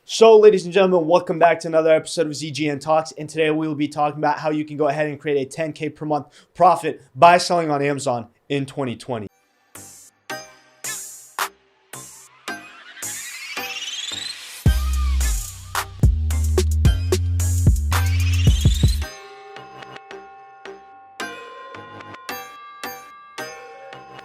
So, ladies and gentlemen, welcome back to another episode of ZGN Talks. And today we will be talking about how you can go ahead and create a 10K per month profit by selling on Amazon in 2020.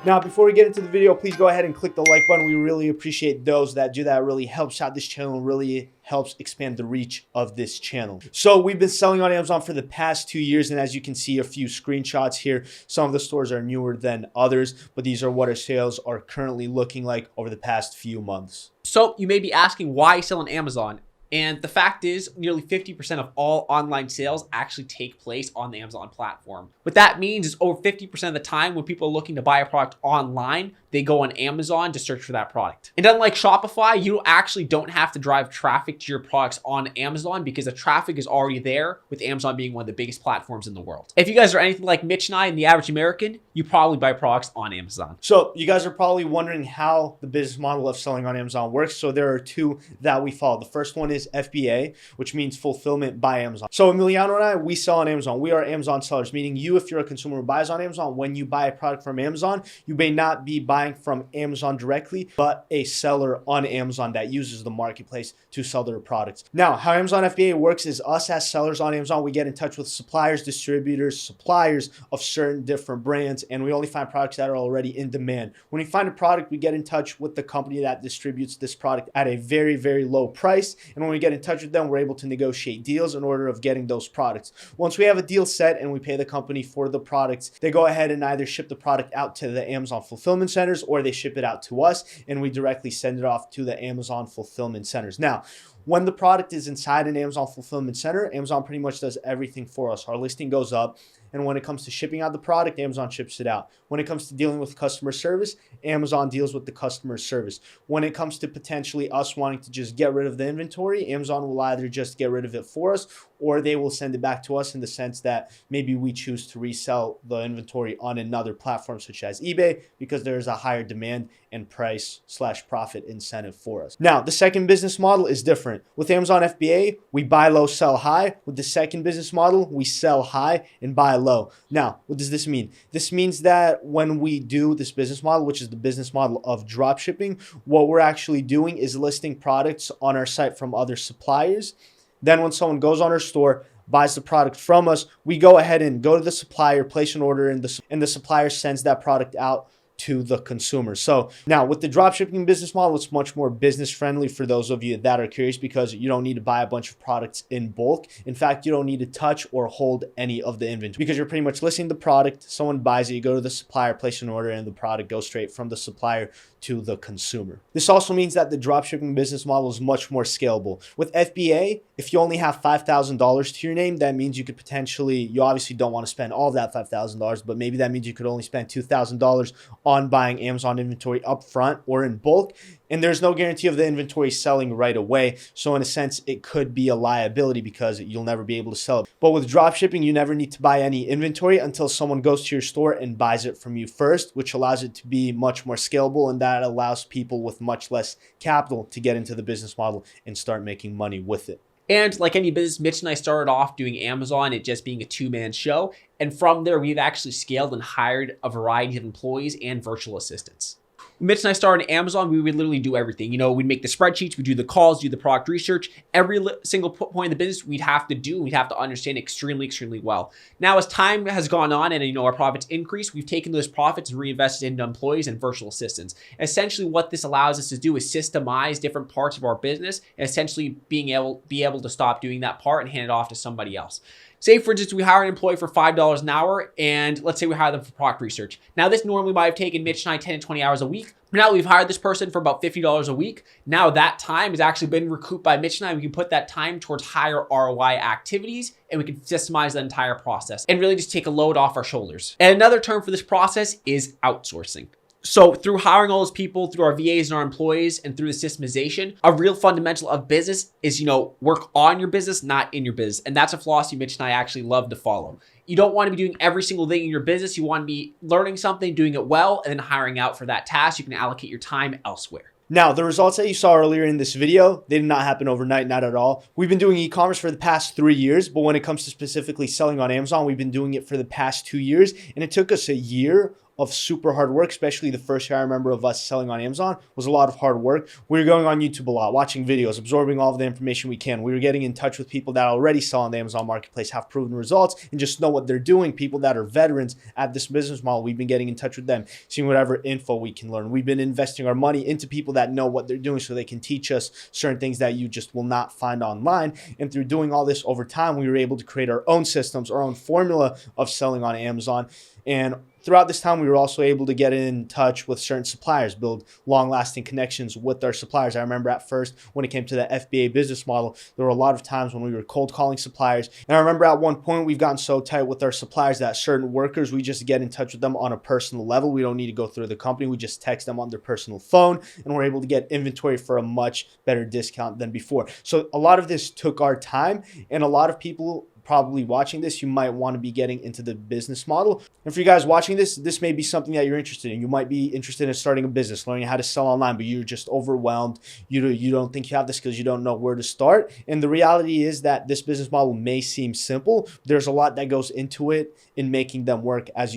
Now, before we get into the video, please go ahead and click the like button. We really appreciate those that do that. It really helps out this channel and really helps expand the reach of this channel. So we've been selling on Amazon for the past 2 years. And as you can see, a few screenshots here. Some of the stores are newer than others, but these are what our sales are currently looking like over the past few months. So you may be asking why sell on Amazon? And the fact is, nearly 50% of all online sales actually take place on the Amazon platform. What that means is over 50% of the time when people are looking to buy a product online, they go on Amazon to search for that product. And unlike Shopify, you actually don't have to drive traffic to your products on Amazon because the traffic is already there, with Amazon being one of the biggest platforms in the world. If you guys are anything like Mitch and I and the average American, you probably buy products on Amazon. So you guys are probably wondering how the business model of selling on Amazon works. So there are two that we follow. The first one is FBA, which means fulfillment by Amazon. So Emiliano and I, we sell on Amazon. We are Amazon sellers, meaning you, if you're a consumer who buys on Amazon, when you buy a product from Amazon, you may not be buying from Amazon directly, but a seller on Amazon that uses the marketplace to sell their products. Now, how Amazon FBA works is us as sellers on Amazon, we get in touch with suppliers, distributors, suppliers of certain different brands, and we only find products that are already in demand. When we find a product, we get in touch with the company that distributes this product at a very, very low price. And when we get in touch with them, we're able to negotiate deals in order of getting those products. Once we have a deal set and we pay the company for the products, they go ahead and either ship the product out to the Amazon fulfillment centers, or they ship it out to us and we directly send it off to the Amazon fulfillment centers. Now, when the product is inside an Amazon fulfillment center, Amazon pretty much does everything for us. Our listing goes up, and when it comes to shipping out the product, Amazon ships it out. When it comes to dealing with customer service, Amazon deals with the customer service. When it comes to potentially us wanting to just get rid of the inventory, Amazon will either just get rid of it for us, or they will send it back to us in the sense that maybe we choose to resell the inventory on another platform such as eBay because there is a higher demand and price/profit incentive for us. Now, the second business model is different. With Amazon FBA, we buy low, sell high. With the second business model, we sell high and buy low. Now, what does this mean? This means that when we do this business model, which is the business model of drop shipping, what we're actually doing is listing products on our site from other suppliers. Then when someone goes on our store, buys the product from us, we go ahead and go to the supplier, place an order, and the supplier sends that product out to the consumer. So now with the dropshipping business model, it's much more business friendly for those of you that are curious, because you don't need to buy a bunch of products in bulk. In fact, you don't need to touch or hold any of the inventory because you're pretty much listing the product. Someone buys it, you go to the supplier, place an order, and the product goes straight from the supplier to the consumer. This also means that the dropshipping business model is much more scalable. With FBA, if you only have $5,000 to your name, that means you could potentially, you obviously don't want to spend all of that $5,000, but maybe that means you could only spend $2,000 on buying Amazon inventory up front or in bulk. And there's no guarantee of the inventory selling right away. So in a sense, it could be a liability because you'll never be able to sell it. But with dropshipping, you never need to buy any inventory until someone goes to your store and buys it from you first, which allows it to be much more scalable. And that allows people with much less capital to get into the business model and start making money with it. And like any business, Mitch and I started off doing Amazon, it just being a two-man show. And from there, we've actually scaled and hired a variety of employees and virtual assistants. When Mitch and I started Amazon, we would literally do everything. You know, we'd make the spreadsheets, we'd do the calls, do the product research. Every single point in the business we'd have to do, we'd have to understand extremely, extremely well. Now, as time has gone on and, our profits increase, we've taken those profits and reinvested into employees and virtual assistants. Essentially, what this allows us to do is systemize different parts of our business and essentially be able to stop doing that part and hand it off to somebody else. Say, for instance, we hire an employee for $5 an hour, and let's say we hire them for product research. Now, this normally might have taken Mitch and I 10 to 20 hours a week. Now we've hired this person for about $50 a week. Now that time has actually been recouped by Mitch and I. We can put that time towards higher ROI activities, and we can systemize the entire process and really just take a load off our shoulders. And another term for this process is outsourcing. So through hiring all those people, through our VAs and our employees, and through the systemization, a real fundamental of business is, work on your business, not in your business. And that's a philosophy Mitch and I actually love to follow. You don't want to be doing every single thing in your business. You want to be learning something, doing it well, and then hiring out for that task. You can allocate your time elsewhere. Now, the results that you saw earlier in this video, they did not happen overnight, not at all. We've been doing e-commerce for the past 3 years, but when it comes to specifically selling on Amazon, we've been doing it for the past 2 years, and it took us a year of super hard work, especially the first year I remember of us selling on Amazon was a lot of hard work. We were going on YouTube a lot, watching videos, absorbing all of the information we can. We were getting in touch with people that already sell on the Amazon Marketplace, have proven results, and just know what they're doing. People that are veterans at this business model, we've been getting in touch with them, seeing whatever info we can learn. We've been investing our money into people that know what they're doing so they can teach us certain things that you just will not find online. And through doing all this over time, we were able to create our own systems, our own formula of selling on Amazon. And throughout this time, we were also able to get in touch with certain suppliers, build long-lasting connections with our suppliers. I remember at first when it came to the FBA business model, there were a lot of times when we were cold calling suppliers. And I remember at one point, we've gotten so tight with our suppliers that certain workers, we just get in touch with them on a personal level. We don't need to go through the company. We just text them on their personal phone, and we're able to get inventory for a much better discount than before. So a lot of this took our time, and a lot of people probably watching this, you might want to be getting into the business model. And for you guys watching this, this may be something that you're interested in. You might be interested in starting a business, learning how to sell online, but you're just overwhelmed. You don't think you have this because you don't know where to start. And the reality is that this business model may seem simple. There's a lot that goes into it in making them work. I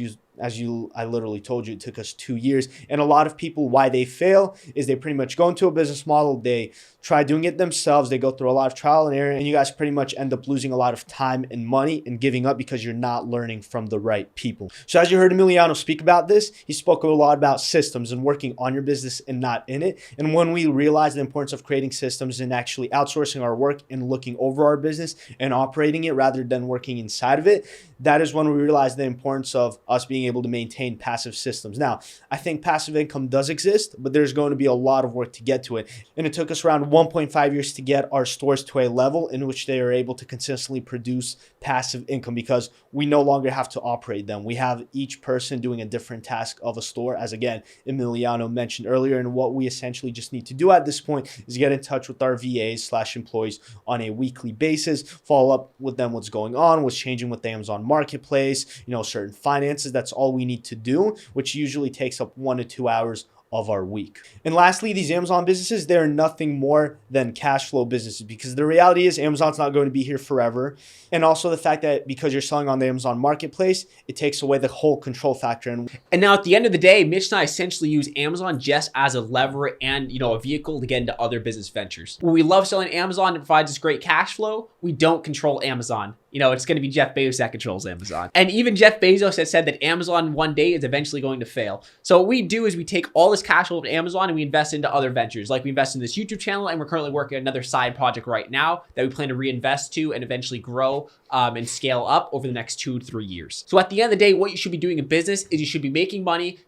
literally told you, it took us 2 years. And a lot of people, why they fail is they pretty much go into a business model, they try doing it themselves, they go through a lot of trial and error, and you guys pretty much end up losing a lot of time and money and giving up because you're not learning from the right people. So as you heard Emiliano speak about this, he spoke a lot about systems and working on your business and not in it. And when we realized the importance of creating systems and actually outsourcing our work and looking over our business and operating it rather than working inside of it, that is when we realized the importance of us being able to maintain passive systems. Now, I think passive income does exist, but there's going to be a lot of work to get to it. And it took us around 1.5 years to get our stores to a level in which they are able to consistently produce passive income because we no longer have to operate them. We have each person doing a different task of a store, as again, Emiliano mentioned earlier. And what we essentially just need to do at this point is get in touch with our VAs/employees on a weekly basis, follow up with them what's going on, what's changing with the Amazon Marketplace, certain finances. That's all we need to do, which usually takes up 1 to 2 hours of our week. And lastly, these Amazon businesses, they're nothing more than cash flow businesses because the reality is Amazon's not going to be here forever. And also the fact that because you're selling on the Amazon Marketplace, it takes away the whole control factor. And now at the end of the day, Mitch and I essentially use Amazon just as a lever and, a vehicle to get into other business ventures. When we love selling Amazon, it provides us great cash flow. We don't control Amazon. It's going to be Jeff Bezos that controls Amazon. And even Jeff Bezos has said that Amazon one day is eventually going to fail. So what we do is we take all this cash flow to Amazon and we invest into other ventures. Like we invest in this YouTube channel, and we're currently working on another side project right now that we plan to reinvest to and eventually grow and scale up over the next 2 to 3 years. So at the end of the day, what you should be doing in business is you should be making money,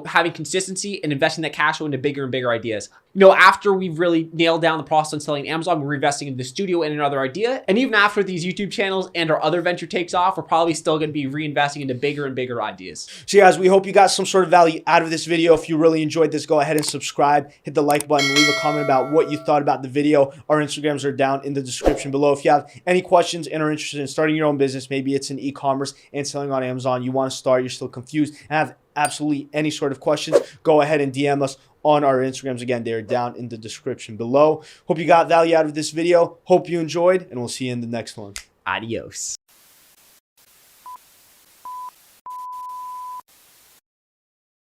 having consistency and investing that cash flow into bigger and bigger ideas. After we've really nailed down the process on selling Amazon, we're investing in the studio and another idea. And even after these YouTube channels and our other venture takes off, we're probably still going to be reinvesting into bigger and bigger ideas. So guys, we hope you got some sort of value out of this video. If you really enjoyed this, go ahead and subscribe, hit the like button, leave a comment about what you thought about the video. Our Instagrams are down in the description below. If you have any questions and are interested in starting your own business, maybe it's in e-commerce and selling on Amazon, you want to start, you're still confused, and have absolutely any sort of questions, go ahead and DM us on our Instagrams. Again, they're down in the description below. Hope you got value out of this video. Hope you enjoyed, and we'll see you in the next one. Adios.